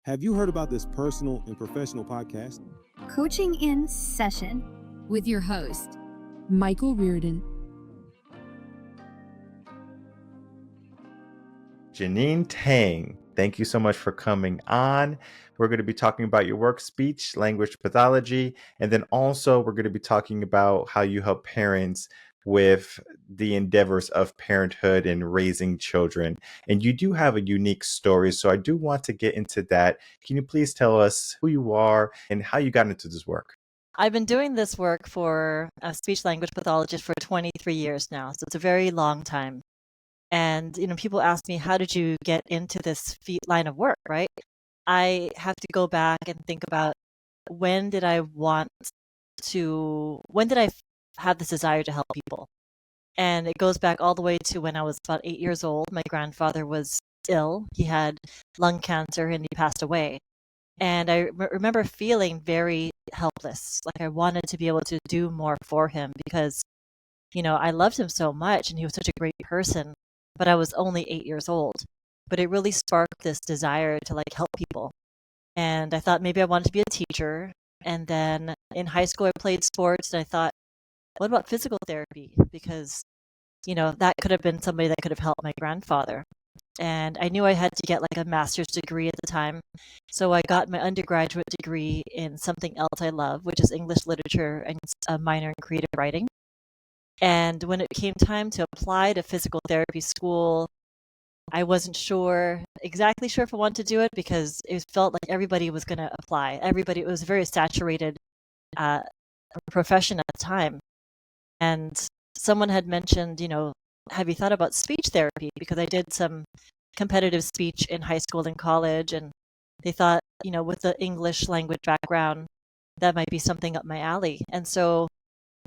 Have you heard about this personal and professional podcast? Coaching in Session with your host, Michael Rearden. Jeaneen Tang, thank you so much for coming on. We're going to be talking about your work, speech, language pathology, and then also we're going to be talking about how you help parents with the endeavors of parenthood and raising children. And you do have a unique story, so I do want to get into that. Can you please tell us who you are and how you got into this work? I've been doing this work for a speech language pathologist for 23 years now, so it's a very long time. And, people ask me, how did you get into this line of work, right? I have to go back and think about when did I have this desire to help people? And it goes back all the way to when I was about 8 years old. My grandfather was ill. He had lung cancer and he passed away. And I remember feeling very helpless. Like I wanted to be able to do more for him because, I loved him so much and he was such a great person. But I was only 8 years old. But it really sparked this desire to help people. And I thought maybe I wanted to be a teacher. And then in high school, I played sports. And I thought, what about physical therapy? Because, that could have been somebody that could have helped my grandfather. And I knew I had to get a master's degree at the time. So I got my undergraduate degree in something else I love, which is English literature and a minor in creative writing. And when it came time to apply to physical therapy school, I wasn't exactly sure if I wanted to do it because it felt like everybody was going to apply. It was a very saturated profession at the time. And someone had mentioned, have you thought about speech therapy? Because I did some competitive speech in high school and college. And they thought, with the English language background, that might be something up my alley. And so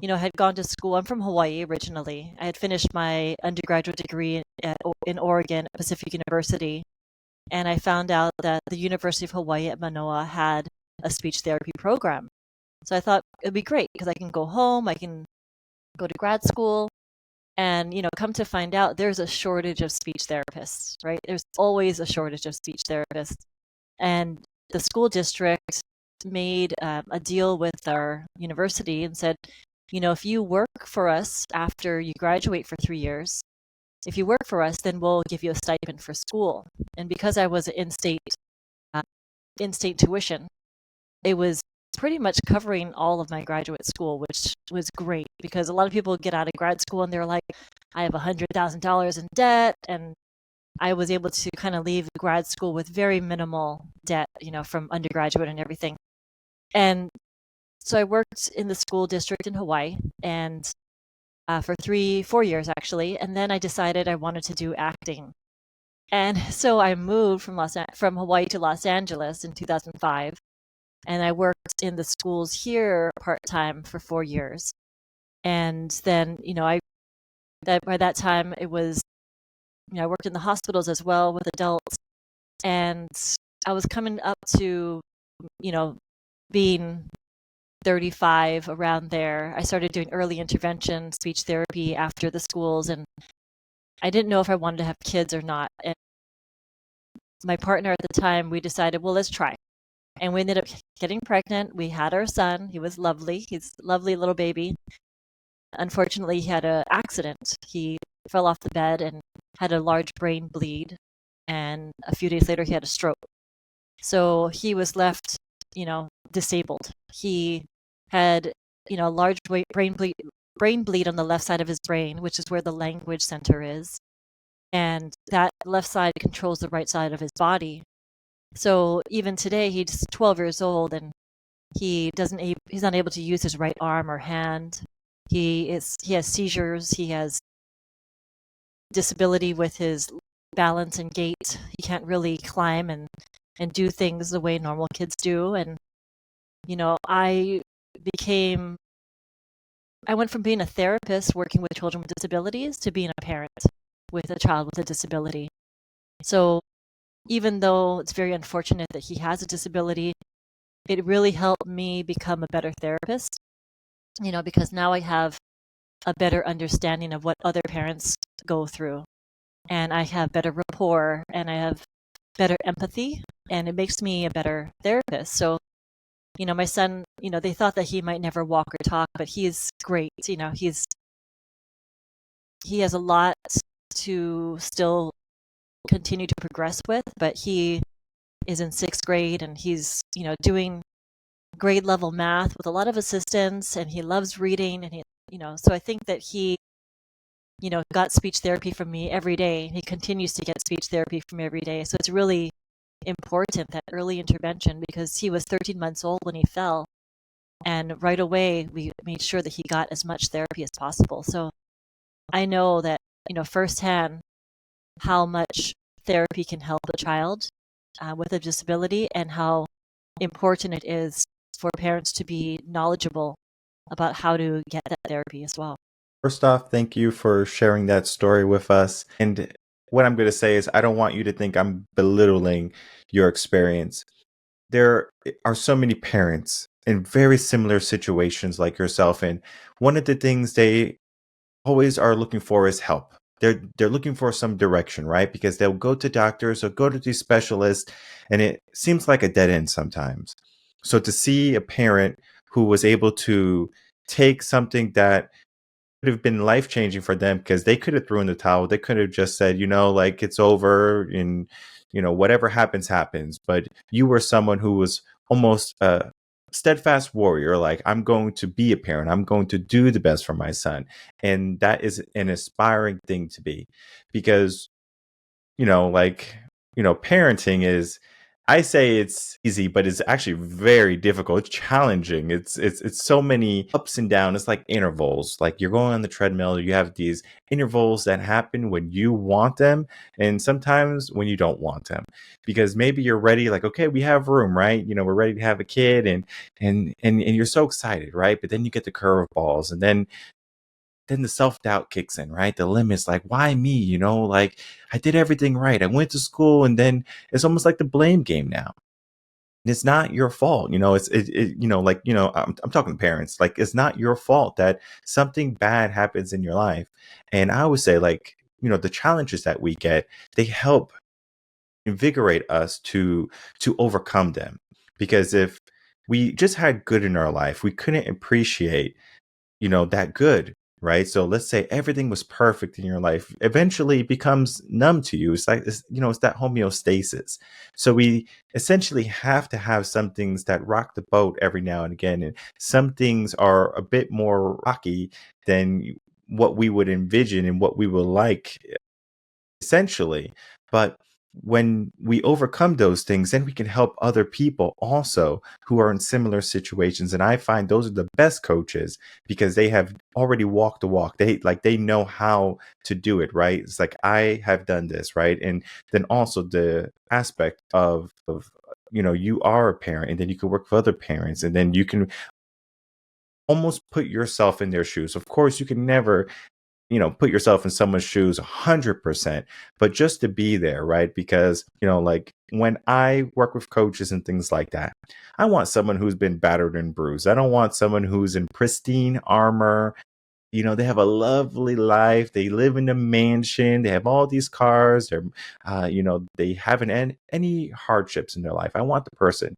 I had gone to school. I'm from Hawaii originally. I had finished my undergraduate degree in Oregon at Pacific University. And I found out that the University of Hawaii at Manoa had a speech therapy program. So I thought it'd be great because I can go home, I can go to grad school, and, come to find out there's a shortage of speech therapists, right? There's always a shortage of speech therapists. And the school district made a deal with our university and said, if you work for us after you graduate for 3 years, if you work for us, then we'll give you a stipend for school. And because I was in-state tuition, it was pretty much covering all of my graduate school, which was great because a lot of people get out of grad school and they're like, I have $100,000 in debt. And I was able to kind of leave grad school with very minimal debt, from undergraduate and everything. And so I worked in the school district in Hawaii and for 4 years actually. And then I decided I wanted to do acting. And so I moved from Hawaii to Los Angeles in 2005. And I worked in the schools here part-time for 4 years. And then, by that time it was, I worked in the hospitals as well with adults. And I was coming up to, being 35, around there. I started doing early intervention speech therapy after the schools, and I didn't know if I wanted to have kids or not. And my partner at the time, we decided, well, let's try. And we ended up getting pregnant. We had our son. He was lovely. He's a lovely little baby. Unfortunately, he had an accident. He fell off the bed and had a large brain bleed. And a few days later, he had a stroke. So he was left, disabled. He had, a large brain bleed on the left side of his brain, which is where the language center is. And that left side controls the right side of his body. So even today, he's 12 years old and he's not able to use his right arm or hand. He has seizures. He has disability with his balance and gait. He can't really climb and do things the way normal kids do. And, I went from being a therapist working with children with disabilities to being a parent with a child with a disability. So even though it's very unfortunate that he has a disability, it really helped me become a better therapist, because now I have a better understanding of what other parents go through. And I have better rapport and I have better empathy. and it makes me a better therapist. So, my son, they thought that he might never walk or talk, but he's great. He has a lot to still continue to progress with, but he is in 6th grade and he's, doing grade level math with a lot of assistance, and he loves reading, and so I think that he, got speech therapy from me every day. He continues to get speech therapy from me every day. So it's really important, that early intervention, because he was 13 months old when he fell. And right away, we made sure that he got as much therapy as possible. So I know that, firsthand how much therapy can help a child with a disability, and how important it is for parents to be knowledgeable about how to get that therapy as well. First off, thank you for sharing that story with us. And what I'm going to say is, I don't want you to think I'm belittling your experience. There are so many parents in very similar situations like yourself. And one of the things they always are looking for is help. They're looking for some direction, right? Because they'll go to doctors or go to these specialists, and it seems like a dead end sometimes. So to see a parent who was able to take something that would have been life changing for them, because they could have thrown the towel. They could have just said, like, it's over, and whatever happens, happens. But you were someone who was almost a steadfast warrior. Like, I'm going to be a parent. I'm going to do the best for my son. And that is an inspiring thing to be, because like, parenting is, I say it's easy, but it's actually very difficult. It's challenging. It's so many ups and downs. It's like intervals. Like, you're going on the treadmill, you have these intervals that happen when you want them, and sometimes when you don't want them. Because maybe you're ready, like, okay, we have room, right? We're ready to have a kid, and you're so excited, right? But then you get the curveballs, and then the self-doubt kicks in, right? The limits, like, why me? Like, I did everything right. I went to school, and then it's almost like the blame game now. And it's not your fault. I'm talking to parents. Like, it's not your fault that something bad happens in your life. And I always say, like, the challenges that we get, they help invigorate us to overcome them. Because if we just had good in our life, we couldn't appreciate that good, right? So let's say everything was perfect in your life, eventually it becomes numb to you. It's like, it's that homeostasis. So we essentially have to have some things that rock the boat every now and again, and some things are a bit more rocky than what we would envision and what we would like, essentially. But when we overcome those things, then we can help other people also who are in similar situations. And I find those are the best coaches, because they have already walked the walk. They know how to do it, right? It's like, I have done this, right? And then also the aspect of you are a parent, and then you can work with other parents, and then you can almost put yourself in their shoes. Of course, you can never put yourself in someone's shoes 100%, but just to be there, right? Because, like, when I work with coaches and things like that, I want someone who's been battered and bruised. I don't want someone who's in pristine armor. They have a lovely life. They live in a mansion. They have all these cars. They haven't any hardships in their life. I want the person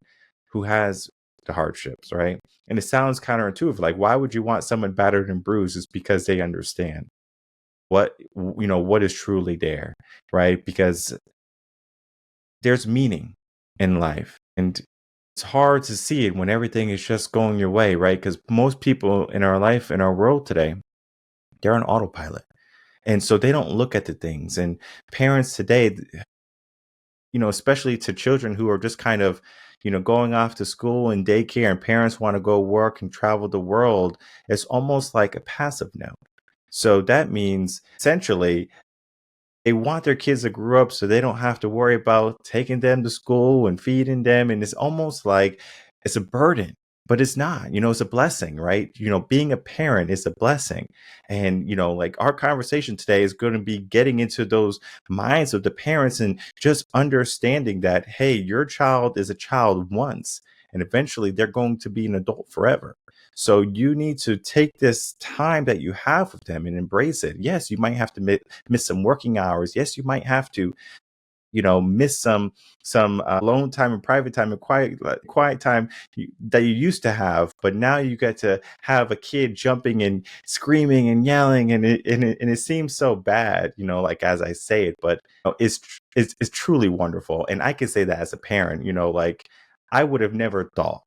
who has the hardships, right? And it sounds counterintuitive. Like, why would you want someone battered and bruised? It's because they understand what is truly there, right? Because there's meaning in life, and it's hard to see it when everything is just going your way, right? Because most people in our life, in our world today, they're on autopilot, and so they don't look at the things. And parents today, especially to children who are just kind of going off to school and daycare, and parents want to go work and travel the world, it's almost like a passive note. So that means, essentially, they want their kids to grow up so they don't have to worry about taking them to school and feeding them. And it's almost like it's a burden, but it's not. It's a blessing, right? Being a parent is a blessing. And, like, our conversation today is going to be getting into those minds of the parents, and just understanding that, hey, your child is a child once, and eventually they're going to be an adult forever. So you need to take this time that you have with them and embrace it. Yes, you might have to miss some working hours. Yes, you might have to miss some alone time and private time and quiet time that you used to have, but now you get to have a kid jumping and screaming and yelling, and it seems so bad, like as I say it, but it's truly wonderful. And I can say that as a parent, like I would have never thought,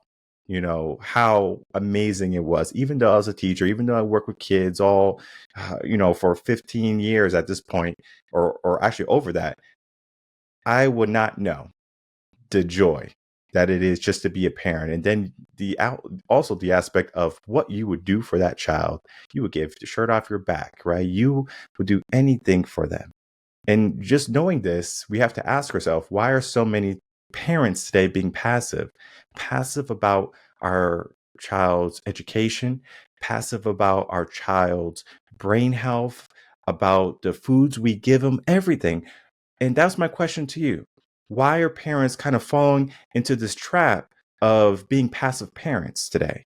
how amazing it was, even though I was a teacher, even though I work with kids all, for 15 years at this point, or actually over that, I would not know the joy that it is just to be a parent. And then also the aspect of what you would do for that child. You would give the shirt off your back, right? You would do anything for them. And just knowing this, we have to ask ourselves, why are so many parents today being passive? Passive about our child's education, passive about our child's brain health, about the foods we give them, everything. And that's my question to you. Why are parents kind of falling into this trap of being passive parents today?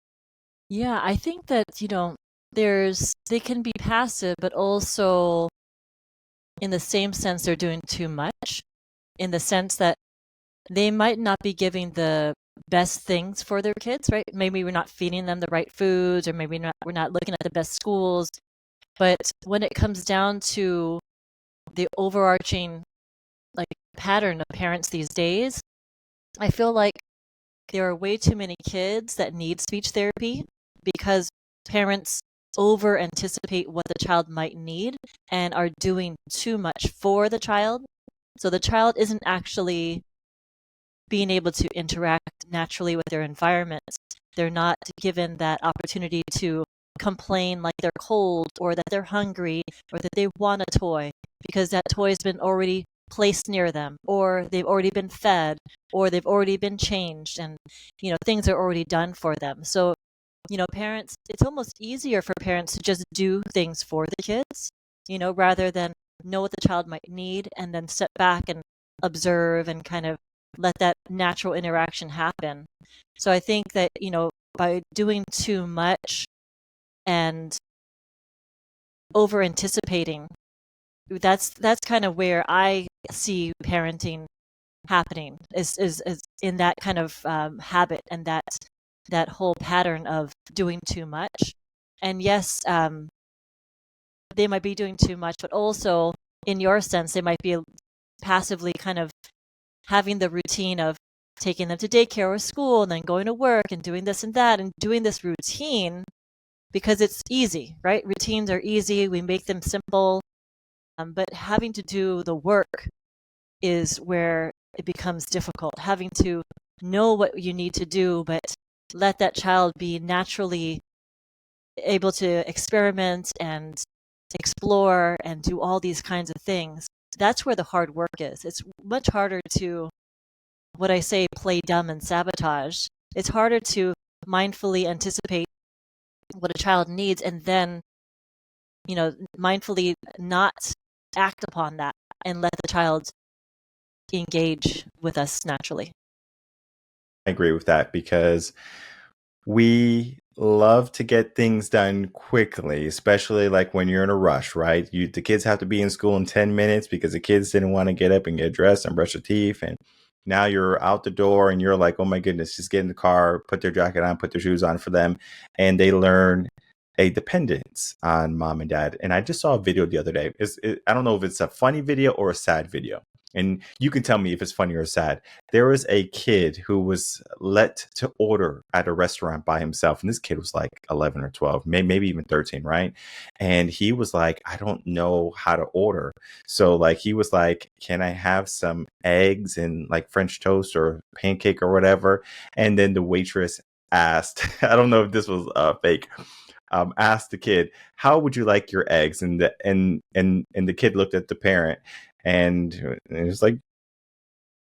Yeah, I think that, they can be passive, but also in the same sense, they're doing too much, in the sense that they might not be giving the best things for their kids, right? Maybe we're not feeding them the right foods, or maybe we're not looking at the best schools. But when it comes down to the overarching pattern of parents these days, I feel like there are way too many kids that need speech therapy because parents over anticipate what the child might need and are doing too much for the child. So the child isn't actually being able to interact naturally with their environment. They're not given that opportunity to complain like they're cold, or that they're hungry, or that they want a toy, because that toy has been already placed near them, or they've already been fed, or they've already been changed, and things are already done for them. So parents, it's almost easier for parents to just do things for the kids, rather than know what the child might need and then step back and observe and kind of let that natural interaction happen. So I think that, by doing too much and over anticipating, that's kind of where I see parenting happening, is in that kind of habit, and that whole pattern of doing too much. And yes, they might be doing too much, but also in your sense, they might be passively kind of having the routine of taking them to daycare or school, and then going to work and doing this and that, and doing this routine because it's easy, right? Routines are easy. We make them simple. But having to do the work is where it becomes difficult. Having to know what you need to do, but let that child be naturally able to experiment and explore and do all these kinds of things. That's where the hard work is. It's much harder to, what I say, play dumb and sabotage. It's harder to mindfully anticipate what a child needs and then, mindfully not act upon that and let the child engage with us naturally. I agree with that, because we love to get things done quickly, especially like when you're in a rush, right? The kids have to be in school in 10 minutes because the kids didn't want to get up and get dressed and brush their teeth. And now you're out the door and you're like, oh my goodness, just get in the car, put their jacket on, put their shoes on for them. And they learn a dependence on mom and dad. And I just saw a video the other day. I don't know if it's a funny video or a sad video. And you can tell me if it's funny or sad. There was a kid who was let to order at a restaurant by himself. And this kid was like 11 or 12, maybe even 13, right? And he was like, I don't know how to order. So like, he was like, can I have some eggs and like French toast or pancake or whatever? And then the waitress asked, I don't know if this was fake, asked the kid, how would you like your eggs? And the kid looked at the parent, and it was like,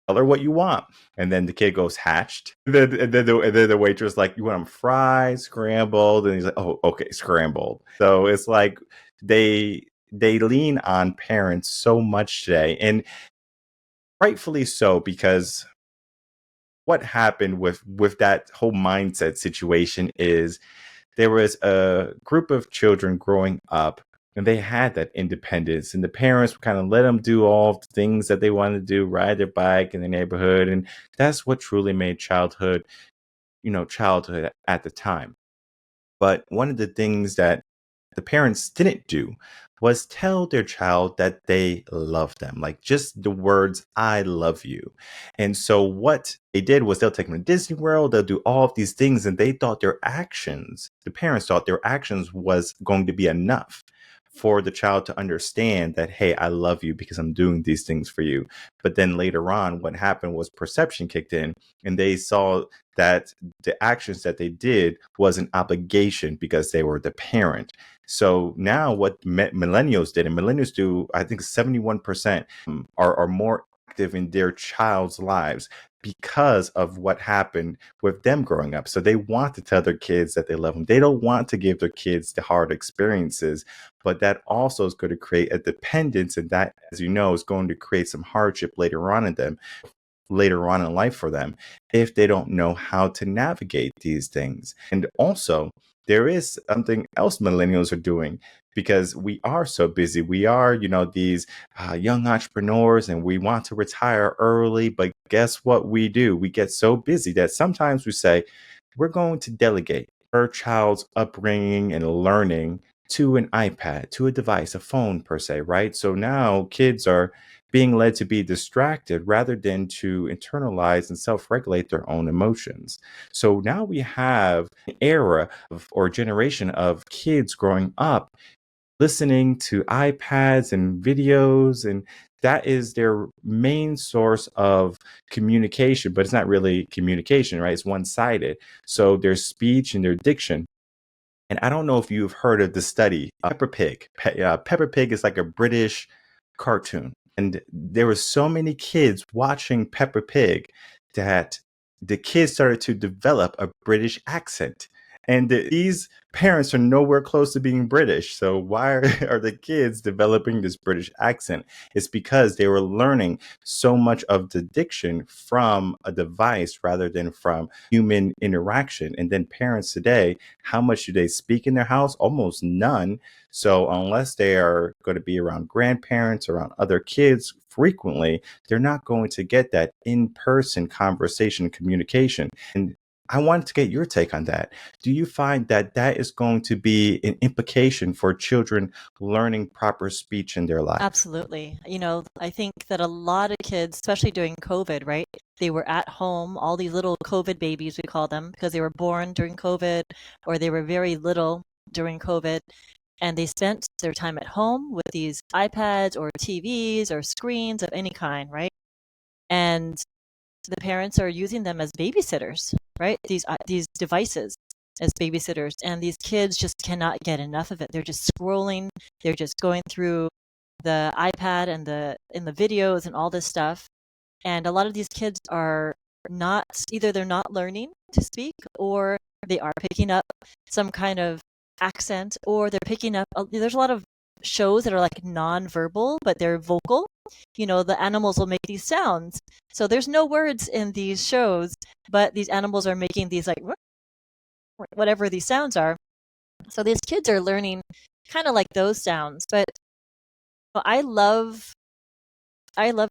tell her what you want. And then the kid goes, hatched. And then the waitress like, you want them fried, scrambled? And he's like, oh, okay, scrambled. So it's like they lean on parents so much today, and rightfully so, because what happened with that whole mindset situation is there was a group of children growing up and they had that independence, and the parents would kind of let them do all the things that they wanted to do, ride their bike in the neighborhood. And that's what truly made childhood at the time. But one of the things that the parents didn't do was tell their child that they love them, like just the words, I love you. And so what they did was they'll take them to Disney World, they'll do all of these things, and the parents thought their actions was going to be enough for the child to understand that, hey, I love you because I'm doing these things for you. But then later on, what happened was perception kicked in, and they saw that the actions that they did was an obligation because they were the parent. So now what millennials did, and millennials do, I think 71% are more active in their child's lives because of what happened with them growing up. So they want to tell their kids that they love them. They don't want to give their kids the hard experiences, but that also is going to create a dependence. And that, as you know, is going to create some hardship later on in life for them if they don't know how to navigate these things. And also, there is something else millennials are doing because we are so busy. We are, these young entrepreneurs, and we want to retire early. But guess what we do? We get so busy that sometimes we say, we're going to delegate our child's upbringing and learning to an iPad, to a device, a phone per se, right? So now kids are being led to be distracted rather than to internalize and self-regulate their own emotions. So now we have an era or generation of kids growing up listening to iPads and videos, and that is their main source of communication, but it's not really communication, right? It's one-sided. So their speech and their diction. And I don't know if you've heard of the study, Peppa Pig. Peppa Pig is like a British cartoon. And there were so many kids watching Peppa Pig that the kids started to develop a British accent. And these parents are nowhere close to being British. So why are the kids developing this British accent? It's because they were learning so much of the diction from a device rather than from human interaction. And then parents today, how much do they speak in their house? Almost none. So unless they are going to be around grandparents, around other kids frequently, they're not going to get that in-person conversation communication. And I wanted to get your take on that. Do you find that that is going to be an implication for children learning proper speech in their life? Absolutely. I think that a lot of kids, especially during COVID, right? They were at home, all these little COVID babies, we call them, because they were born during COVID or they were very little during COVID. And they spent their time at home with these iPads or TVs or screens of any kind, right? And the parents are using them as babysitters, right? These devices as babysitters, and these kids just cannot get enough of it. They're just scrolling, they're just going through the iPad and the videos and all this stuff. And a lot of these kids are not, either they're not learning to speak, or they are picking up some kind of accent, or they're picking up there's a lot of shows that are like non-verbal but they're vocal. The animals will make these sounds, so there's no words in these shows, but these animals are making these like whatever these sounds are. So these kids are learning kind of like those sounds. But I love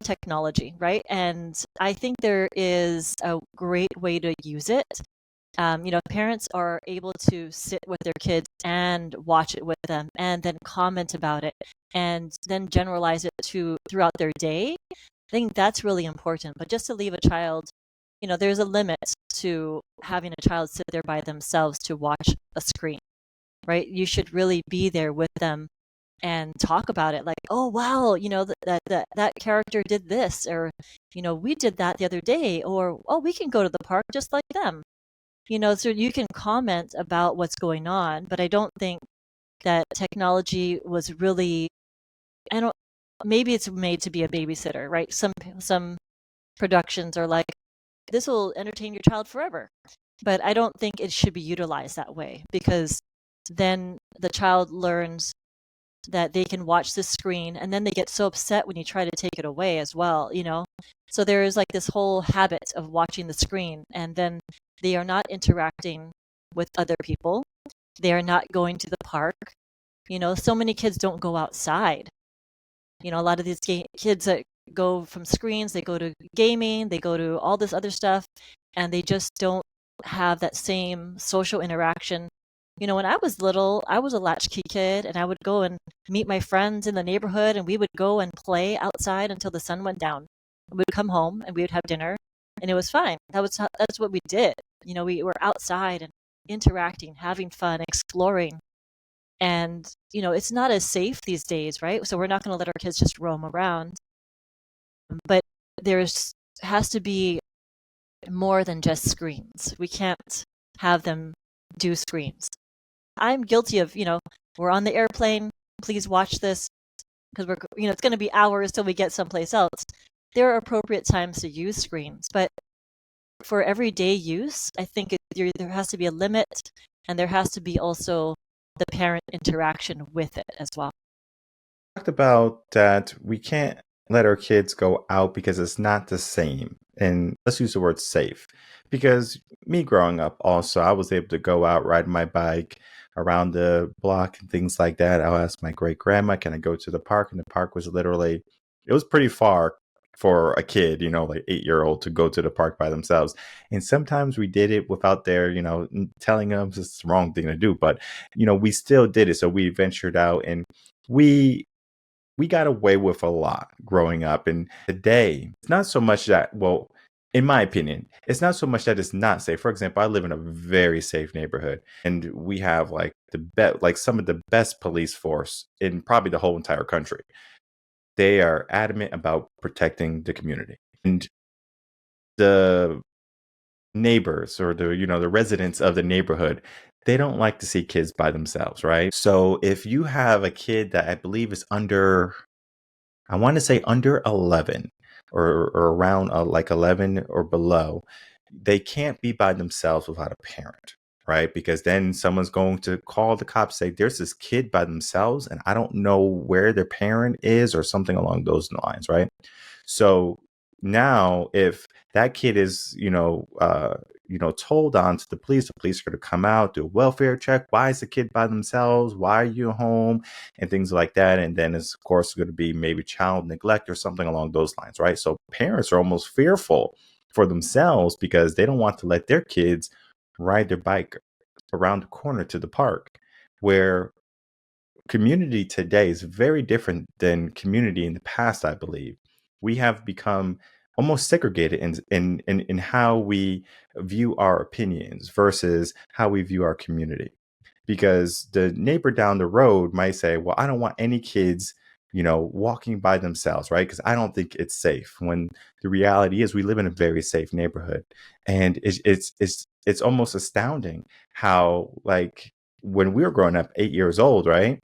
technology, right? And I think there is a great way to use it. Parents are able to sit with their kids and watch it with them and then comment about it and then generalize it throughout their day. I think that's really important. But just to leave a child, there's a limit to having a child sit there by themselves to watch a screen, right? You should really be there with them and talk about it, like, oh wow, that character did this, or we did that the other day, or oh, we can go to the park just like them. So you can comment about what's going on. But I don't think that technology was really, maybe it's made to be a babysitter, right? Some productions are like, this will entertain your child forever. But I don't think it should be utilized that way, because then the child learns that they can watch the screen, and then they get so upset when you try to take it away as well. So there is like this whole habit of watching the screen, and then they are not interacting with other people. They are not going to the park. So many kids don't go outside. A lot of these kids that go from screens, they go to gaming, they go to all this other stuff, and they just don't have that same social interaction. When I was little, I was a latchkey kid, and I would go and meet my friends in the neighborhood, and we would go and play outside until the sun went down. We would come home and we would have dinner, and it was fine. That's what we did. We were outside and interacting, having fun, exploring. And, it's not as safe these days, right? So we're not going to let our kids just roam around. But there's has to be more than just screens. We can't have them do screens. I'm guilty of, we're on the airplane, please watch this, because it's going to be hours till we get someplace else. There are appropriate times to use screens, but for everyday use, I think there has to be a limit, and there has to be also the parent interaction with it as well. Talked about that we can't let our kids go out because it's not the same. And let's use the word safe. Because me growing up also, I was able to go out, ride my bike around the block and things like that. I'll ask my great grandma, can I go to the park? And the park was literally, it was pretty far for a kid, like 8-year-old to go to the park by themselves. And sometimes we did it without their, telling them it's the wrong thing to do. But, we still did it. So we ventured out and we got away with a lot growing up. And today, it's not so much that, well, in my opinion, it's not so much that it's not safe. For example, I live in a very safe neighborhood, and we have some of the best police force in probably the whole entire country. They are adamant about protecting the community. And the neighbors or the residents of the neighborhood, they don't like to see kids by themselves, right? So if you have a kid that I believe is I want to say under 11 or around like 11 or below, they can't be by themselves without a parent, right? Because then someone's going to call the cops, say, there's this kid by themselves and I don't know where their parent is or something along those lines, right? So now if that kid is, told on to the police are going to come out, do a welfare check. Why is the kid by themselves? Why are you home? And things like that. And then it's, of course, going to be maybe child neglect or something along those lines, right? So parents are almost fearful for themselves because they don't want to let their kids ride their bike around the corner to the park, where community today is very different than community in the past, I believe. We have become almost segregated in how we view our opinions versus how we view our community. Because the neighbor down the road might say, well, I don't want any kids, walking by themselves, right? Because I don't think it's safe. When the reality is we live in a very safe neighborhood. And it's almost astounding how, like, when we were growing up, 8 years old, right?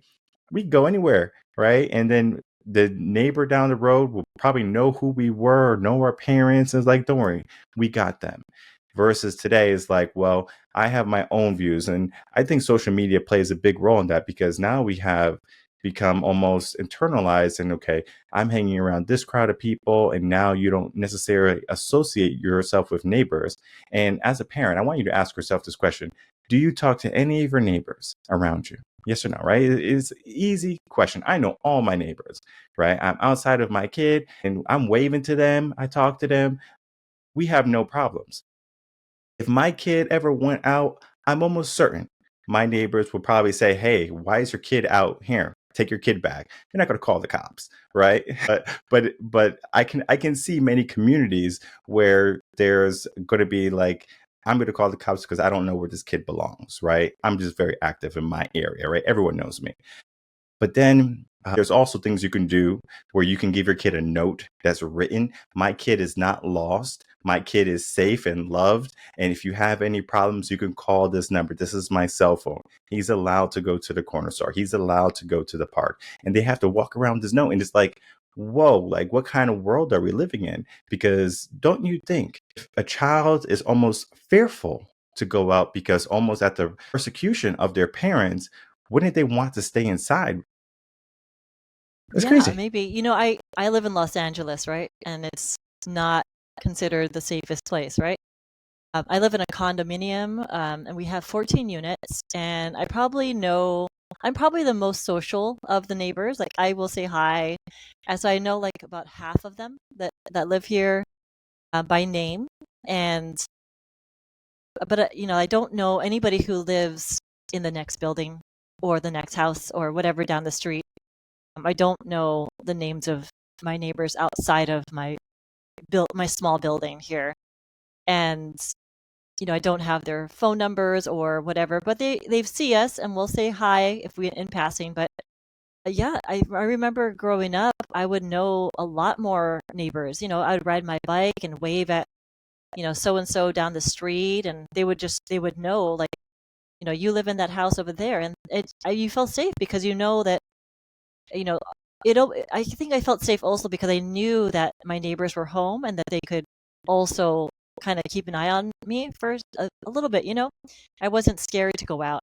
We could go anywhere, right? And then the neighbor down the road will probably know who we were, know our parents. And it's like, don't worry, we got them. Versus today is like, well, I have my own views. And I think social media plays a big role in that, because now we have become almost internalized and, okay, I'm hanging around this crowd of people, and now you don't necessarily associate yourself with neighbors. And as a parent, I want you to ask yourself this question. Do you talk to any of your neighbors around you? Yes or no, right? It's an easy question. I know all my neighbors, right? I'm outside of my kid and I'm waving to them. I talk to them. We have no problems. If my kid ever went out, I'm almost certain my neighbors would probably say, hey, why is your kid out here? Take your kid back. You're not going to call the cops, right? But I can see many communities where there's going to be like, I'm going to call the cops because I don't know where this kid belongs, right? I'm just very active in my area, right? Everyone knows me. But then there's also things you can do where you can give your kid a note that's written. My kid is not lost. My kid is safe and loved. And if you have any problems, you can call this number. This is my cell phone. He's allowed to go to the corner store. He's allowed to go to the park. And they have to walk around this note. And it's like, whoa, like what kind of world are we living in? Because don't you think if a child is almost fearful to go out because almost at the persecution of their parents, wouldn't they want to stay inside? It's Yeah, crazy. maybe. I live in Los Angeles, right? And it's not considered the safest place, right? I live in a condominium, and we have 14 units, and I probably know I'm probably the most social of the neighbors. Like I will say hi. As I know like about half of them that live here by name. And but I don't know anybody who lives in the next building or the next house or whatever down the street. I don't know the names of my neighbors outside of my small building here. And I don't have their phone numbers or whatever, but they see us and we'll say hi if we in passing. But yeah, I remember growing up, I would know a lot more neighbors. I would ride my bike and wave at so and so down the street, and they would know, like, you live in that house over there, and you felt safe because that you know I think I felt safe also because I knew that my neighbors were home and that they could also kind of keep an eye on me for a little bit. I wasn't scared to go out.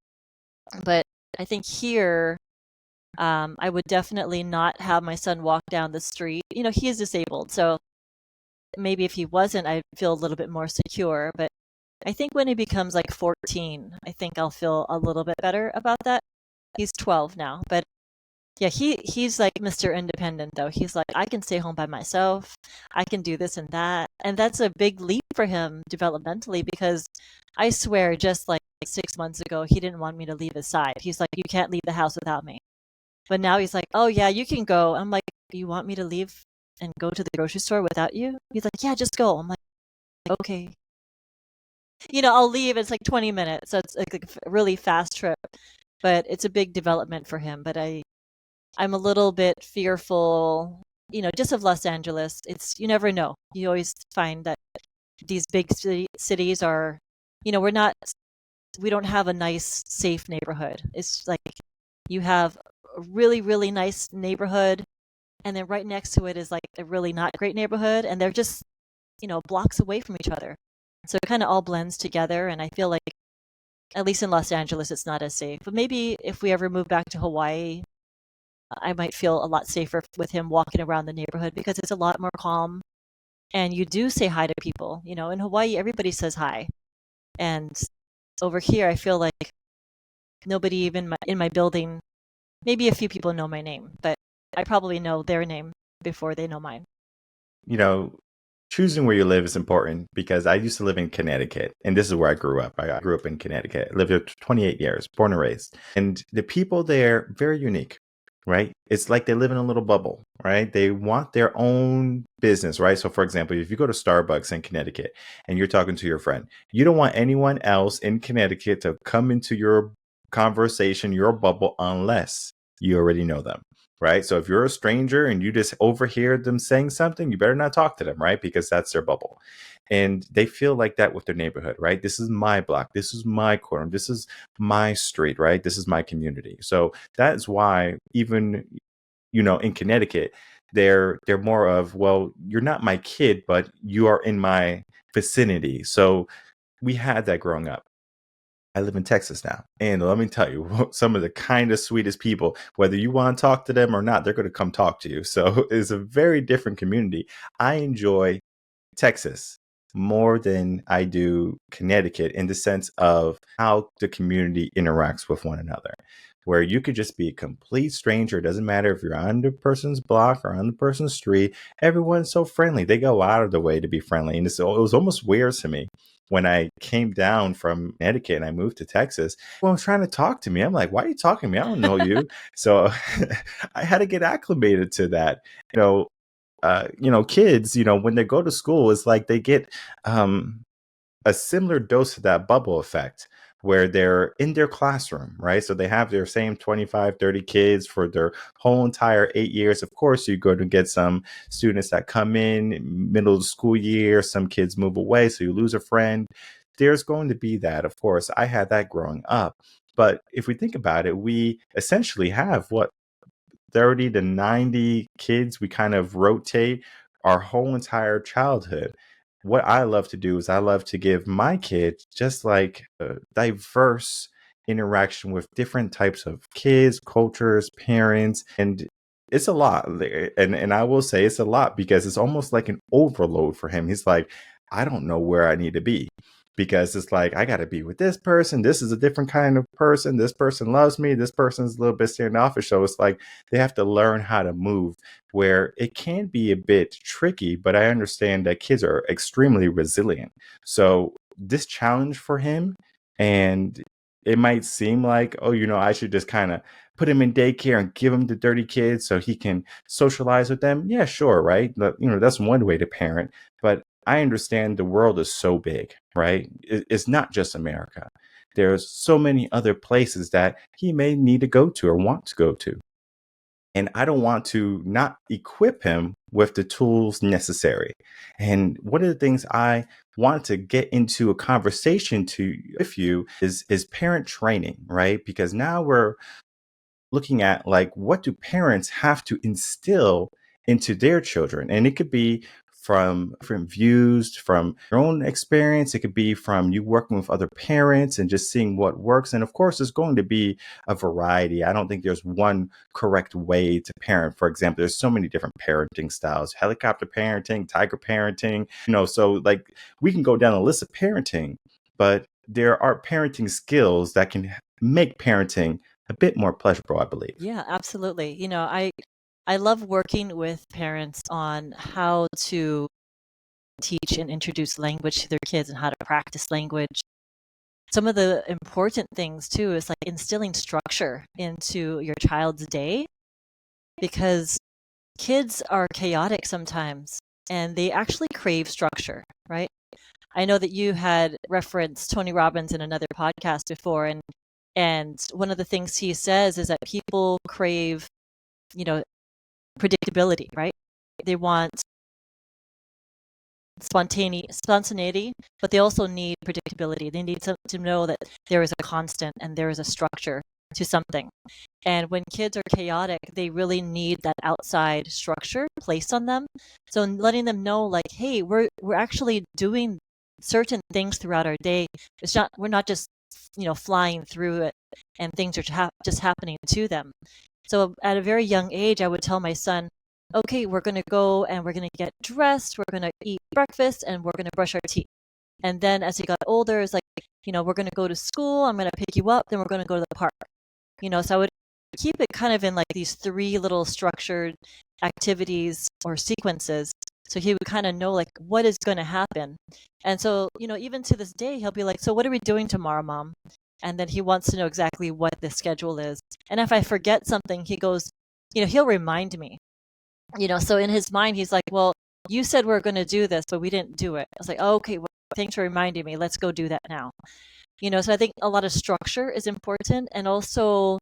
But I think here, I would definitely not have my son walk down the street. He is disabled, so maybe if he wasn't, I'd feel a little bit more secure. But I think when he becomes like 14, I think I'll feel a little bit better about that. He's 12 now, but yeah, he's like Mr. Independent though. He's like, I can stay home by myself. I can do this and that. And that's a big leap for him developmentally, because I swear just like 6 months ago, he didn't want me to leave his side. He's like, you can't leave the house without me. But now he's like, oh yeah, you can go. I'm like, you want me to leave and go to the grocery store without you? He's like, yeah, just go. I'm like, okay. I'll leave. It's like 20 minutes. So it's like a really fast trip. But it's a big development for him. But I'm a little bit fearful, just of Los Angeles. You never know. You always find that these big cities are, we don't have a nice, safe neighborhood. It's like you have a really, really nice neighborhood, and then right next to it is like a really not great neighborhood, and they're just, blocks away from each other. So it kind of all blends together, and I feel like, at least in Los Angeles, it's not as safe. But maybe if we ever move back to Hawaii, I might feel a lot safer with him walking around the neighborhood because it's a lot more calm. And you do say hi to people. In Hawaii, everybody says hi. And over here, I feel like nobody even in my building, maybe a few people know my name, but I probably know their name before they know mine. Choosing where you live is important because I used to live in Connecticut, and this is where I grew up. I grew up in Connecticut. I lived here 28 years, born and raised. And the people there, very unique, right? It's like they live in a little bubble, right? They want their own business, right? So for example, if you go to Starbucks in Connecticut and you're talking to your friend, you don't want anyone else in Connecticut to come into your conversation, your bubble, unless you already know them. Right. So if you're a stranger and you just overhear them saying something, you better not talk to them, right? Because that's their bubble. And they feel like that with their neighborhood, right? This is my block. This is my corner. This is my street, right? This is my community. So that's why even, in Connecticut, they're more of, well, you're not my kid, but you are in my vicinity. So we had that growing up. I live in Texas now. And let me tell you, some of the kindest, sweetest people, whether you want to talk to them or not, they're going to come talk to you. So it's a very different community. I enjoy Texas more than I do Connecticut in the sense of how the community interacts with one another, where you could just be a complete stranger. It doesn't matter if you're on the person's block or on the person's street. Everyone's so friendly. They go out of the way to be friendly. And it was almost weird to me when I came down from Connecticut and I moved to Texas. Well, was trying to talk to me. I'm like, why are you talking to me? I don't know you. So I had to get acclimated to that. Kids, when they go to school, it's like they get a similar dose of that bubble effect where they're in their classroom, right? So they have their same 25, 30 kids for their whole entire 8 years. Of course, you're going to get some students that come in middle of the school year, some kids move away, so you lose a friend. There's going to be that, of course. I had that growing up. But if we think about it, we essentially have 30 to 90 kids. We kind of rotate our whole entire childhood. What I love to do is I love to give my kids just like a diverse interaction with different types of kids, cultures, parents, and it's a lot. And I will say it's a lot because it's almost like an overload for him. He's like, I don't know where I need to be. because it's like, I got to be with this person. This is a different kind of person. This person loves me. This person's a little bit standoffish. So it's like they have to learn how to move, where it can be a bit tricky, but I understand that kids are extremely resilient. So this challenge for him, and it might seem like, oh, I should just kind of put him in daycare and give him the dirty kids so he can socialize with them. Yeah, sure, right? That's one way to parent. But I understand the world is so big, right? It's not just America. There's so many other places that he may need to go to or want to go to. And I don't want to not equip him with the tools necessary. And one of the things I want to get into a conversation with you is parent training, right? Because now we're looking at, like, what do parents have to instill into their children? And it could be from different views, from your own experience. It could be from you working with other parents and just seeing what works. And of course, there's going to be a variety. I don't think there's one correct way to parent. For example, there's so many different parenting styles: helicopter parenting, tiger parenting, so like we can go down a list of parenting, but there are parenting skills that can make parenting a bit more pleasurable, I believe. Yeah, absolutely. I love working with parents on how to teach and introduce language to their kids and how to practice language. Some of the important things too is like instilling structure into your child's day, because kids are chaotic sometimes and they actually crave structure, right? I know that you had referenced Tony Robbins in another podcast before, and one of the things he says is that people crave, predictability, right? They want spontaneity, but they also need predictability. They need to know that there is a constant and there is a structure to something. And when kids are chaotic, they really need that outside structure placed on them. So letting them know, like, hey, we're actually doing certain things throughout our day. We're not just flying through it and things are just happening to them. So at a very young age, I would tell my son, okay, we're going to go and we're going to get dressed, we're going to eat breakfast, and we're going to brush our teeth. And then as he got older, it's like, we're going to go to school, I'm going to pick you up, then we're going to go to the park. So I would keep it kind of in like these 3 little structured activities or sequences. So he would kind of know like what is going to happen. And so, even to this day, he'll be like, so what are we doing tomorrow, Mom? And then he wants to know exactly what the schedule is. And if I forget something, he goes, he'll remind me. So in his mind, he's like, well, you said we're going to do this, but we didn't do it. I was like, oh, okay, well, thanks for reminding me. Let's go do that now. So I think a lot of structure is important. And also,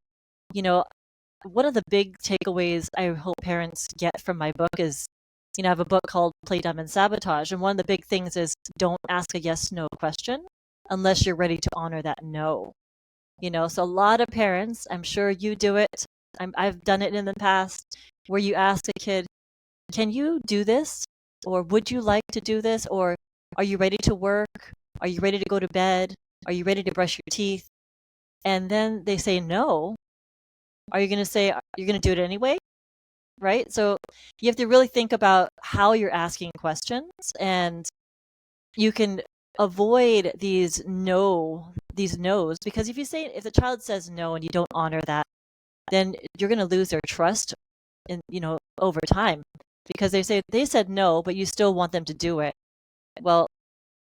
one of the big takeaways I hope parents get from my book is, I have a book called Play Dumb and Sabotage. And one of the big things is don't ask a yes/no question unless you're ready to honor that no. So a lot of parents, I'm sure you do it. I've done it in the past, where you ask a kid, can you do this? Or would you like to do this? Or are you ready to work? Are you ready to go to bed? Are you ready to brush your teeth? And then they say no. Are you going to say, you're going to do it anyway? Right? So you have to really think about how you're asking questions, and you can avoid these no's, because if the child says no and you don't honor that, then you're going to lose their trust over time, because they said no, but you still want them to do it. Well,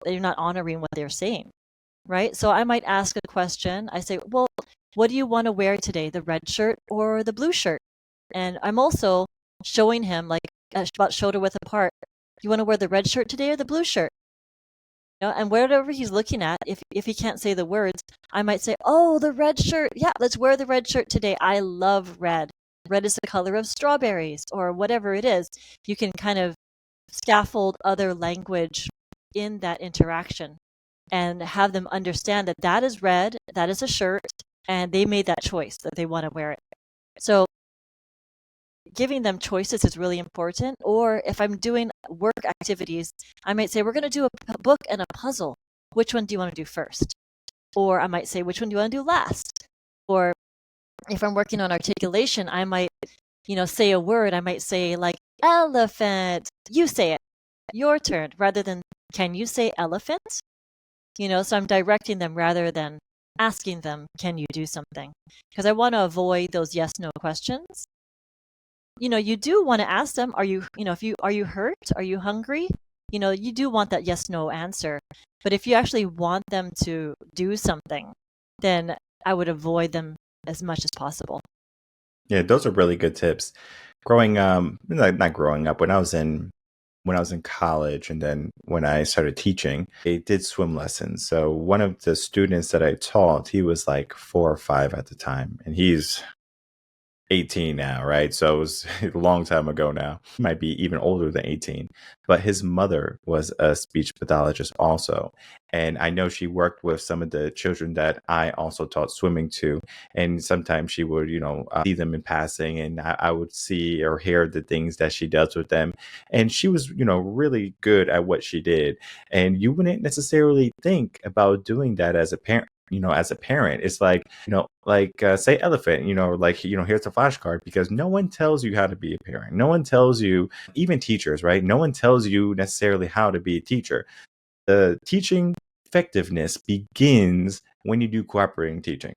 you're not honoring what they're saying, right? So I might ask a question. I say, well, what do you want to wear today, the red shirt or the blue shirt? And I'm also showing him, like, about shoulder width apart, you want to wear the red shirt today or the blue shirt? And whatever he's looking at, if he can't say the words, I might say, oh, the red shirt. Yeah, let's wear the red shirt today. I love red. Red is the color of strawberries, or whatever it is. You can kind of scaffold other language in that interaction and have them understand that that is red, that is a shirt, and they made that choice that they want to wear it. So giving them choices is really important. Or if I'm doing work activities, I might say, we're going to do a book and a puzzle. Which one do you want to do first? Or I might say, which one do you want to do last? Or if I'm working on articulation, I might, say a word. I might say, like, elephant. You say it. Your turn. Rather than, can you say elephant? So I'm directing them rather than asking them, can you do something? Because I want to avoid those yes no questions. You do want to ask them, are you hurt? Are you hungry? You do want that yes no answer. But if you actually want them to do something, then I would avoid them as much as possible. Yeah, those are really good tips. Growing not growing up, when I was in college, and then when I started teaching, I did swim lessons. So one of the students that I taught, he was like 4 or 5 at the time, and he's 18 now, right? So it was a long time ago now. He might be even older than 18. But his mother was a speech pathologist also. And I know she worked with some of the children that I also taught swimming to. And sometimes she would, see them in passing, and I would see or hear the things that she does with them. And she was, really good at what she did. And you wouldn't necessarily think about doing that as a parent. As a parent, it's like, say elephant, here's a flashcard, because no one tells you how to be a parent. No one tells you, even teachers, right? No one tells you necessarily how to be a teacher. The teaching effectiveness begins when you do cooperating teaching.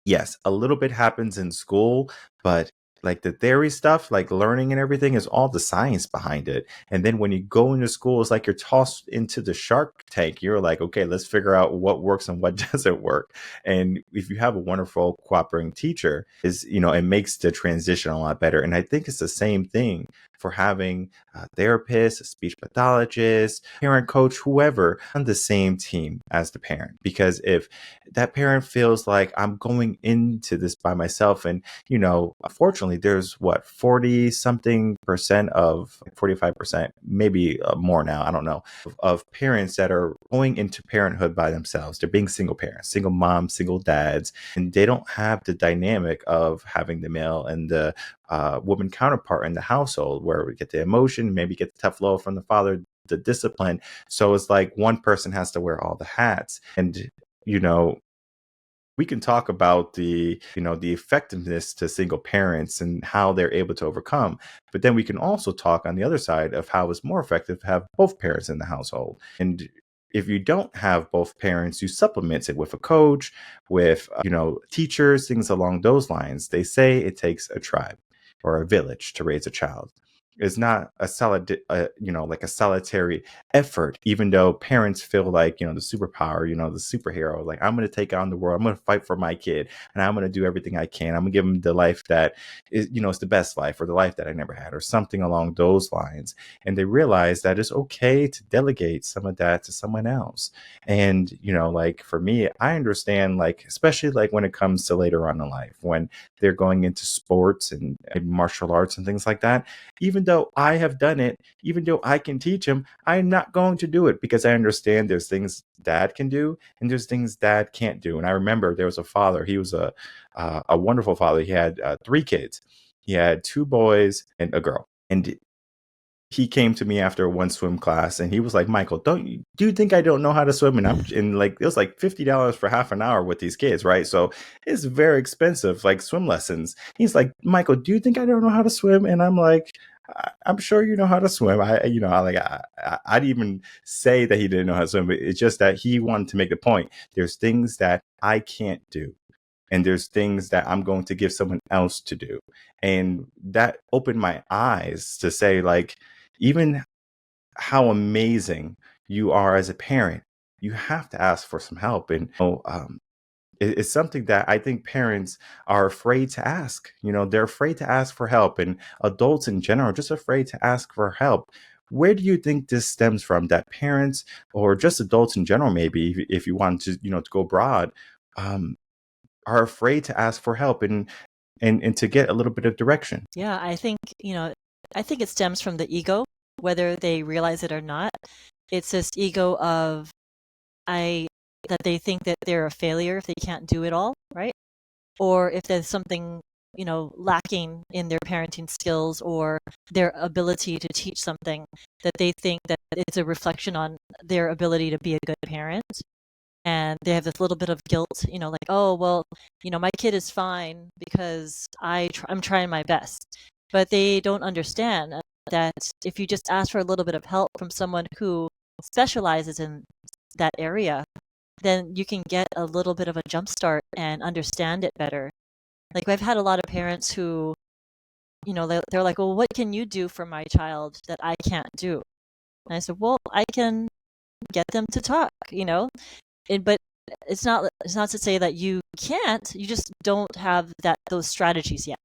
Yes, a little bit happens in school, but like the theory stuff, like learning and everything, is all the science behind it. And then when you go into school, it's like you're tossed into the shark tank. You're like, okay, let's figure out what works and what doesn't work. And if you have a wonderful cooperating teacher, it makes the transition a lot better. And I think it's the same thing for having a therapist, a speech pathologist, parent coach, whoever on the same team as the parent. Because if that parent feels like, I'm going into this by myself, and fortunately there's 40 something percent of 45%, maybe more now, I don't know, of parents that are going into parenthood by themselves. They're being single parents, single moms, single dads, and they don't have the dynamic of having the male and the woman counterpart in the household, where we get the emotion, maybe get the tough love from the father, the discipline. So it's like one person has to wear all the hats. And we can talk about the effectiveness to single parents and how they're able to overcome, but then we can also talk on the other side of how it's more effective to have both parents in the household. And if you don't have both parents, you supplement it with a coach, with teachers, things along those lines. They say it takes a tribe or a village to raise a child. It's not a like a solitary effort, even though parents feel like, the superpower, the superhero, like, I'm going to take on the world. I'm going to fight for my kid, and I'm going to do everything I can. I'm going to give him the life that is, it's the best life, or the life that I never had, or something along those lines. And they realize that it's okay to delegate some of that to someone else. And, like for me, I understand, like, especially like when it comes to later on in life, when they're going into sports and martial arts and things like that. Even though I have done it, even though I can teach him, I'm not going to do it, because I understand there's things dad can do and there's things dad can't do. And I remember there was a father. He was a wonderful father. He had 3 kids. He had 2 boys and a girl. And he came to me after one swim class, and he was like, Michael, do you think I don't know how to swim? And like, it was like $50 for half an hour with these kids, right? So it's very expensive, like swim lessons. He's like, Michael, do you think I don't know how to swim? And I'm like, I'm sure you know how to swim. I'd even say that he didn't know how to swim, but it's just that he wanted to make the point. There's things that I can't do, and there's things that I'm going to give someone else to do. And that opened my eyes to say, like, even how amazing you are as a parent, you have to ask for some help. And it's something that I think parents are afraid to ask. They're afraid to ask for help, and adults in general are just afraid to ask for help. Where do you think this stems from, that parents, or just adults in general, maybe if you want to, to go broad, are afraid to ask for help and to get a little bit of direction? Yeah, I think it stems from the ego, whether they realize it or not. It's this ego of that they think that they're a failure if they can't do it all, right? Or if there's something, lacking in their parenting skills or their ability to teach something, that they think that it's a reflection on their ability to be a good parent. And they have this little bit of guilt, like, oh, well, my kid is fine because I'm trying my best. But they don't understand that if you just ask for a little bit of help from someone who specializes in that area, then you can get a little bit of a jump start and understand it better. Like I've had a lot of parents who, they're like, well, what can you do for my child that I can't do? And I said, well, I can get them to talk, but it's not to say that you can't, you just don't have those strategies yet.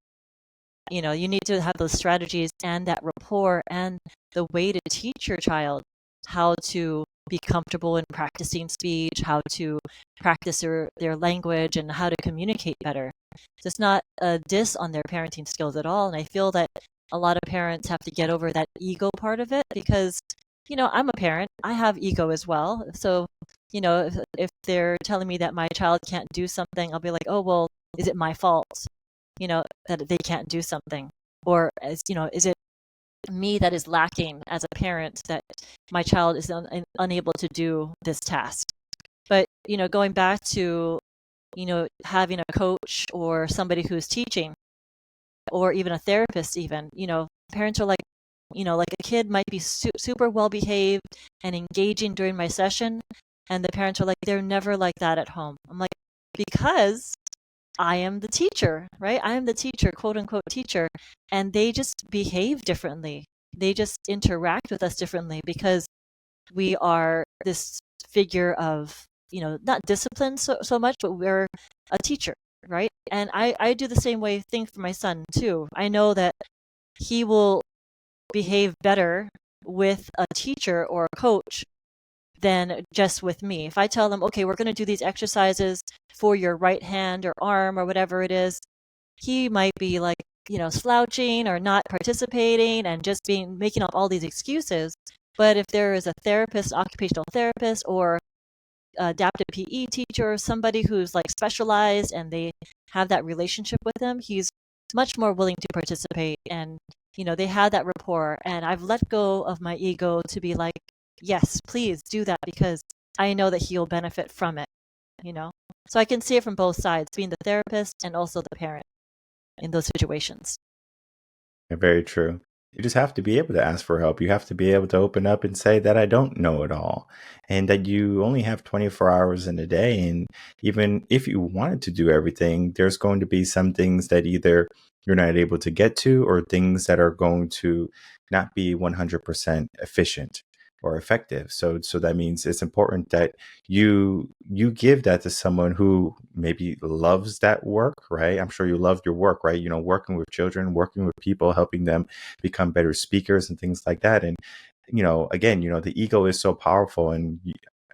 You need to have those strategies and that rapport and the way to teach your child how to be comfortable in practicing speech, how to practice their language, and how to communicate better. So it's not a diss on their parenting skills at all. And I feel that a lot of parents have to get over that ego part of it because, I'm a parent. I have ego as well. So, if they're telling me that my child can't do something, I'll be like, oh, well, is it my fault? That they can't do something? Or is it me that is lacking as a parent that my child is unable to do this task? But, going back to, having a coach or somebody who's teaching or even a therapist even, parents are like, like a kid might be super well behaved and engaging during my session. And the parents are like, they're never like that at home. I'm like, because I am the teacher, right? I am the teacher, quote unquote teacher. And they just behave differently. They just interact with us differently because we are this figure of, not discipline so much, but we're a teacher, right? And I do the same thing for my son too. I know that he will behave better with a teacher or a coach than just with me. If I tell them, okay, we're going to do these exercises for your right hand or arm or whatever it is, he might be like, slouching or not participating and just making up all these excuses. But if there is a therapist, occupational therapist, or adaptive PE teacher, or somebody who's like specialized and they have that relationship with them, he's much more willing to participate. And, they have that rapport. And I've let go of my ego to be like, yes, please do that because I know that he'll benefit from it, So I can see it from both sides, being the therapist and also the parent in those situations. Very true. You just have to be able to ask for help. You have to be able to open up and say that I don't know it all and that you only have 24 hours in a day. And even if you wanted to do everything, there's going to be some things that either you're not able to get to or things that are going to not be 100% efficient or effective. So that means it's important that you give that to someone who maybe loves that work, right? I'm sure you love your work, right? Working with children, working with people, helping them become better speakers and things like that. And again, the ego is so powerful. And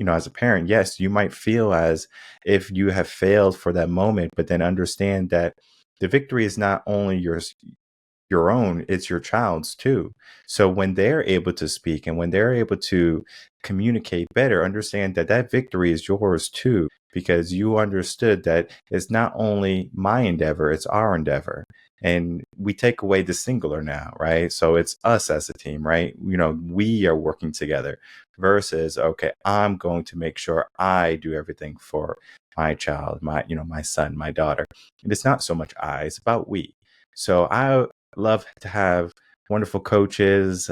as a parent, yes, you might feel as if you have failed for that moment, but then understand that the victory is not only your own, it's your child's too. So when they're able to speak and when they're able to communicate better, understand that that victory is yours too, because you understood that it's not only my endeavor, it's our endeavor. And we take away the singular now, right? So it's us as a team, right? We are working together versus, okay, I'm going to make sure I do everything for my child, my son, my daughter. And it's not so much I, it's about we. So I love to have wonderful coaches,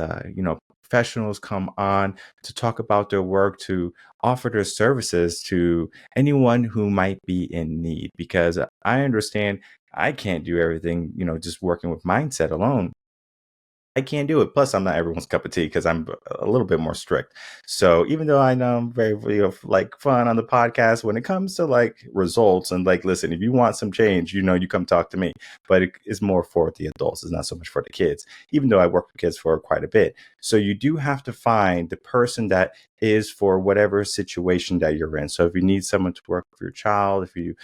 professionals come on to talk about their work, to offer their services to anyone who might be in need. Because I understand I can't do everything, just working with mindset alone. I can't do it. Plus, I'm not everyone's cup of tea because I'm a little bit more strict. So even though I know I'm very, like fun on the podcast, when it comes to like results and like, listen, if you want some change, you come talk to me. But it is more for the adults. It's not so much for the kids, even though I work with kids for quite a bit. So you do have to find the person that is for whatever situation that you're in. So if you need someone to work with your child, if you're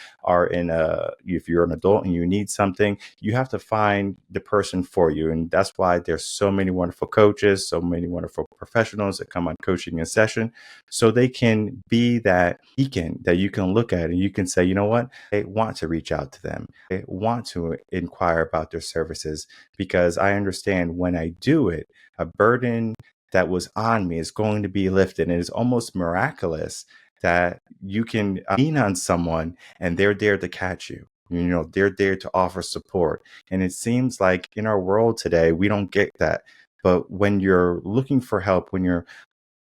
an adult and you need something, you have to find the person for you. And that's why there's so many wonderful coaches, so many wonderful professionals that come on coaching in session, so they can be that beacon that you can look at and you can say, you know what, I want to reach out to them. I want to inquire about their services because I understand when I do it, a burden that was on me is going to be lifted. And it's almost miraculous that you can lean on someone and they're there to catch you. They're there to offer support. And it seems like in our world today, we don't get that. But when you're looking for help, when you're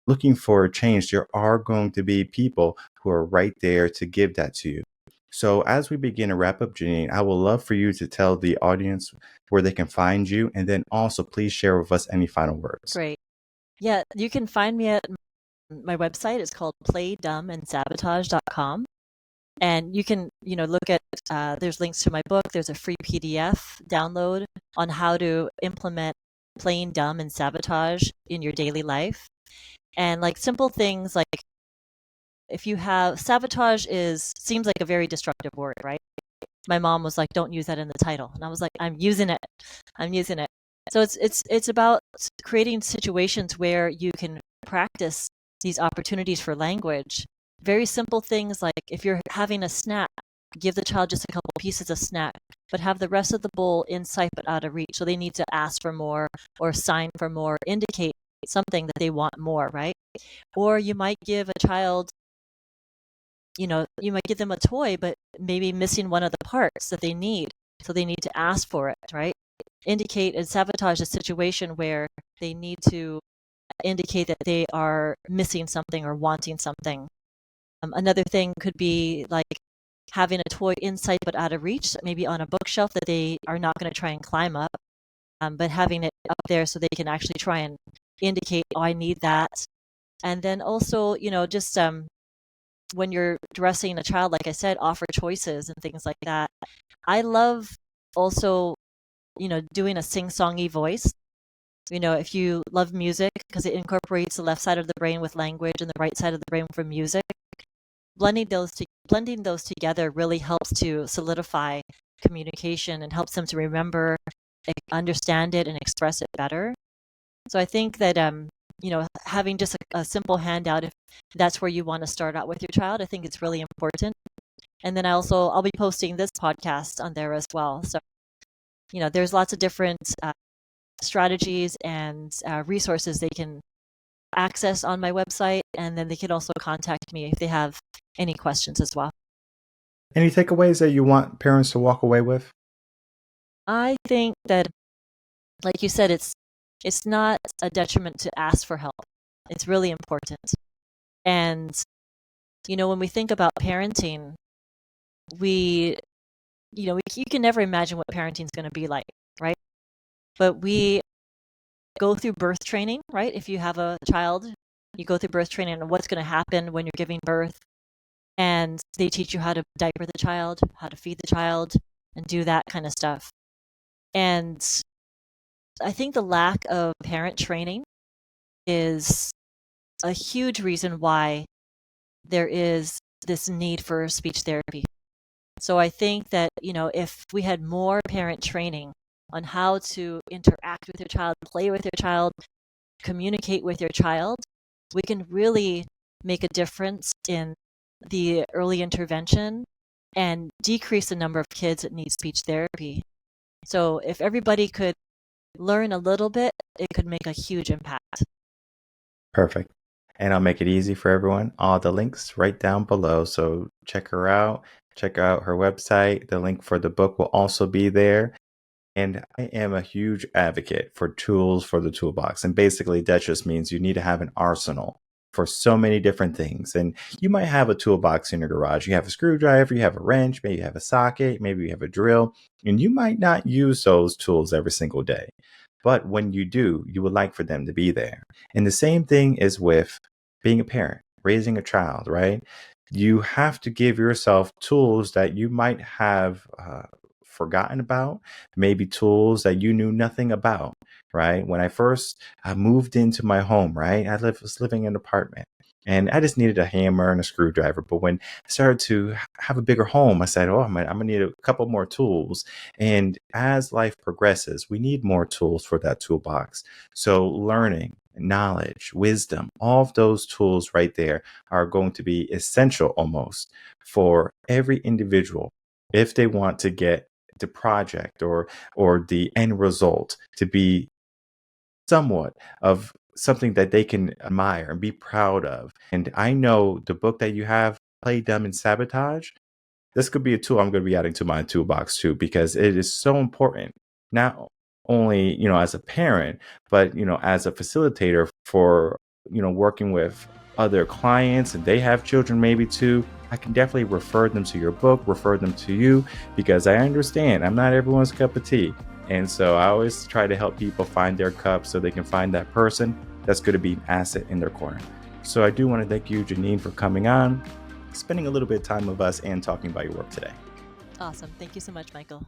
looking for a change, there are going to be people who are right there to give that to you. So as we begin to wrap up, Jeaneen, I would love for you to tell the audience where they can find you, and then also please share with us any final words. Great. Yeah, you can find me at my website. It's called playdumandsabotage.com. And you can, look at, there's links to my book. There's a free PDF download on how to implement playing dumb and sabotage in your daily life. And like simple things like if you have sabotage seems like a very destructive word, right? My mom was like, don't use that in the title. And I was like, I'm using it. So it's about creating situations where you can practice these opportunities for language. Very simple things like if you're having a snack, give the child just a couple pieces of snack, but have the rest of the bowl in sight but out of reach. So they need to ask for more or sign for more, indicate something that they want more, right? Or you might give a child, you might give them a toy, but maybe missing one of the parts that they need. So they need to ask for it, right? Indicate and sabotage a situation where they need to indicate that they are missing something or wanting something. Another thing could be like having a toy in sight but out of reach, maybe on a bookshelf that they are not going to try and climb up, but having it up there so they can actually try and indicate, oh, I need that. And then also, just when you're dressing a child, like I said, offer choices and things like that. I love also, doing a sing-songy voice. If you love music, because it incorporates the left side of the brain with language and the right side of the brain for music, blending those together really helps to solidify communication and helps them to remember, understand it, and express it better. So I think that having just a simple handout, if that's where you want to start out with your child, I think it's really important. And then I'll be posting this podcast on there as well. So there's lots of different strategies and resources they can access on my website, and then they can also contact me if they have any questions as well. Any takeaways that you want parents to walk away with? I think that, like you said, it's not a detriment to ask for help. It's really important. And, when we think about parenting, you can never imagine what parenting is going to be like, right? But we go through birth training, right? If you have a child, you go through birth training and what's going to happen when you're giving birth. And they teach you how to diaper the child, how to feed the child, and do that kind of stuff. And I think the lack of parent training is a huge reason why there is this need for speech therapy. So I think that, if we had more parent training on how to interact with your child, play with your child, communicate with your child, we can really make a difference in the early intervention and decrease the number of kids that need speech therapy. So if everybody could learn a little bit, it could make a huge impact. Perfect. And I'll make it easy for everyone. All the links right down below. So check her out. Check out her website. The link for the book will also be there. And I am a huge advocate for tools for the toolbox. And basically, that just means you need to have an arsenal for so many different things. And you might have a toolbox in your garage. You have a screwdriver, you have a wrench, maybe you have a socket, maybe you have a drill, and you might not use those tools every single day. But when you do, you would like for them to be there. And the same thing is with being a parent, raising a child, right? You have to give yourself tools that you might have forgotten about, maybe tools that you knew nothing about, right? When I first moved into my home, right, I was living in an apartment and I just needed a hammer and a screwdriver. But when I started to have a bigger home, I said, oh, I'm gonna need a couple more tools. And as life progresses, we need more tools for that toolbox. So learning, knowledge, wisdom, all of those tools right there are going to be essential almost for every individual if they want to get the project or the end result to be somewhat of something that they can admire and be proud of. And I know the book that you have, Play Dumb and Sabotage, this could be a tool I'm going to be adding to my toolbox too, because it is so important, not only, as a parent, but, as a facilitator for working with other clients and they have children maybe too, I can definitely refer them to your book, refer them to you, because I understand I'm not everyone's cup of tea. And so I always try to help people find their cup so they can find that person that's going to be an asset in their corner. So I do want to thank you, Jeaneen, for coming on, spending a little bit of time with us and talking about your work today. Awesome. Thank you so much, Michael.